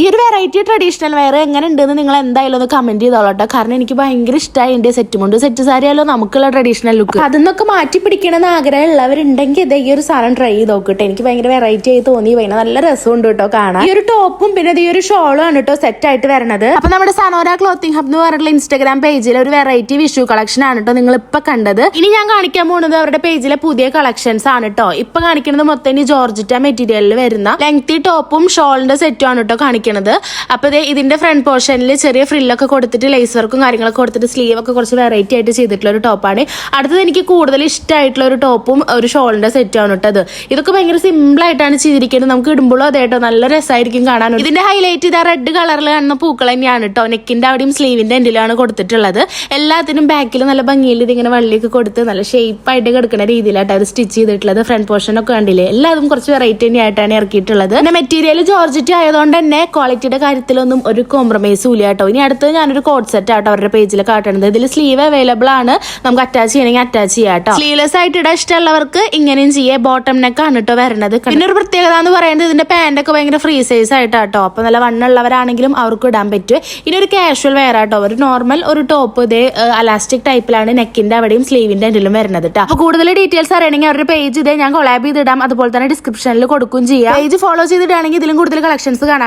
ഈ ഒരു variety traditional wear എങ്ങനെ ഉണ്ടെന്ന് നിങ്ങൾ എന്തായാലും ഒന്ന് കമന്റ് ചെയ്തോളട്ടോ. കാരണം എനിക്ക് ഭയങ്കര ഇഷ്ടമായി എന്റെ സെറ്റ് മുണ്ട് സെറ്റ് സാരി ആയാലും നമുക്കുള്ള ട്രഡീഷണൽ ലുക്ക് അതിന്നൊക്കെ മാറ്റി പിടിക്കണമെന്ന് ആഗ്രഹമുള്ളവരുണ്ടെങ്കിൽ ഇതേ ഈ ഒരു സാധനം ട്രൈ ചെയ്ത് നോക്കട്ടെ. എനിക്ക് ഭയങ്കര വെറൈറ്റി ആയി തോന്നി. ഭയങ്കര നല്ല രസമുണ്ട് കേട്ടോ കാണാൻ. ഈ ഒരു ടോപ്പും പിന്നെ ഈ ഒരു ഷോളും ആണ് കേട്ടോ സെറ്റ് ആയിട്ട് വരണത്. അപ്പൊ നമ്മുടെ സനോര ക്ലോത്തിങ് ഹബ് എന്ന് പറഞ്ഞിട്ടുള്ള ഇൻസ്റ്റാഗ്രാം പേജിലെ ഒരു വെറൈറ്റി വിഷു കളക്ഷൻ ആണ് കേട്ടോ നിങ്ങൾ ഇപ്പൊ കണ്ടത്. ഇനി ഞാൻ കാണിക്കാൻ പോകുന്നത് അവരുടെ പേജിലെ പുതിയ കളക്ഷൻസ് ആണ് കേട്ടോ. ഇപ്പൊ കാണിക്കുന്നത് മൊത്തം ഇനി ജോർജറ്റ മെറ്റീരിയലിൽ വരുന്ന ലെങ്തി ടോപ്പും ഷോളിന്റെ സെറ്റും ആണ് കേട്ടോ കാണിക്കുന്നത്. അപ്പൊ ഇതിന്റെ ഫ്രണ്ട് പോർഷനിൽ ചെറിയ ഫ്രില്ലൊക്കെ കൊടുത്തിട്ട് ലേസ് വർക്കും കാര്യങ്ങളൊക്കെ കൊടുത്തിട്ട് സ്ലീവ് ഒക്കെ കുറച്ച് വെറൈറ്റി ആയിട്ട് ചെയ്തിട്ടുള്ള ഒരു ടോപ്പാണ്. അടുത്തത് എനിക്ക് കൂടുതൽ ഇഷ്ടമായിട്ടുള്ള ഒരു ടോപ്പും ഒരു ഷോളിന്റെ സെറ്റും ആണ് കേട്ടത്. ഇതൊക്കെ ഭയങ്കര സിമ്പിൾ ആയിട്ടാണ് ചെയ്തിരിക്കുന്നത്. നമുക്ക് ഇടുമ്പോഴോ അതെ കേട്ടോ നല്ല രസമായിരിക്കും കാണാൻ. ഇതിന്റെ ഹൈലൈറ്റ് ഇതാ റെഡ് കളറിൽ കാണുന്ന പൂക്കൾ തന്നെയാണ് കേട്ടോ. നെക്കിന്റെ അവിടെയും സ്ലീവിന്റെ എൻഡിലാണ് കൊടുത്തിട്ടുള്ളത്. എല്ലാത്തിനും ബാക്കിൽ നല്ല ഭംഗിയിൽ ഇതിങ്ങനെ വള്ളിയൊക്കെ കൊടുത്ത് നല്ല ഷേപ്പ് ആയിട്ട് കിടക്കുന്ന രീതിയിലായിട്ട് അത് സ്റ്റിച്ച് ചെയ്തിട്ടുള്ളത്. ഫ്രണ്ട് പോർഷൻ ഒക്കെ കണ്ടില്ലേ, എല്ലാതും കുറച്ച് വെറൈറ്റി തന്നെയായിട്ടാണ് ഇറക്കിയിട്ടുള്ളത്. പിന്നെ മെറ്റീരിയൽ ജോർജറ്റ് ആയതുകൊണ്ട് തന്നെ ക്വാളിറ്റിയുടെ കാര്യത്തിലൊന്നും ഒരു കോംപ്രമൈസും ഇല്ല കേട്ടോ. ഇനി അടുത്തത് ഞാനൊരു കോഡ് സെറ്റ് ആട്ടോ അവരുടെ പേജിൽ കാട്ടുന്നത്. ഇതിൽ സ്ലീവ് അവൈലബിൾ ആണ്, നമുക്ക് അറ്റാച്ച് ചെയ്യണമെങ്കിൽ അറ്റാച്ച് ചെയ്യാം കേട്ടോ. സ്ലീവ്ലെസ് ആയിട്ട് ഇടാൻ ഇഷ്ടമുള്ളവർക്ക് ഇങ്ങനെയും ചെയ്യാം. ബോട്ടം നെക്ക് ആണ് കേട്ടോ വരുന്നത്. പിന്നെ ഒരു പ്രത്യേകത എന്ന് പറയുന്നത് ഇതിന്റെ പാന്റ് ഒക്കെ ഭയങ്കര ഫ്രീ സൈസ് ആയിട്ടോ. അപ്പൊ നല്ല വണ്ണുള്ളവരാണെങ്കിലും അവർക്ക് ഇടാൻ പറ്റും. ഇനി ഒരു കാഷ്വൽ വെയർ ആട്ടോ, ഒരു നോർമൽ ഒരു ടോപ്പ് ഇതേ അലാസ്റ്റിക് ടൈപ്പിലാണ് നെക്കിന്റെ അവിടെയും സ്ലീവിന്റെ എൻഡിലും വരുന്നത് കേട്ടോ. അപ്പൊ കൂടുതൽ ഡീറ്റെയിൽസ് അറിയണമെങ്കിൽ അവരുടെ പേജ് ഇതേ ഞാൻ കൊളാബ് ചെയ്തിടാം. അതുപോലെ തന്നെ ഡിസ്ക്രിപ്ഷനിൽ കൊടുക്കുകയും ചെയ്യാം. പേജ് ഫോളോ ചെയ്തിട്ടാണെങ്കിൽ ഇതിലും കൂടുതൽ കളക്ഷൻസ് കാണാം.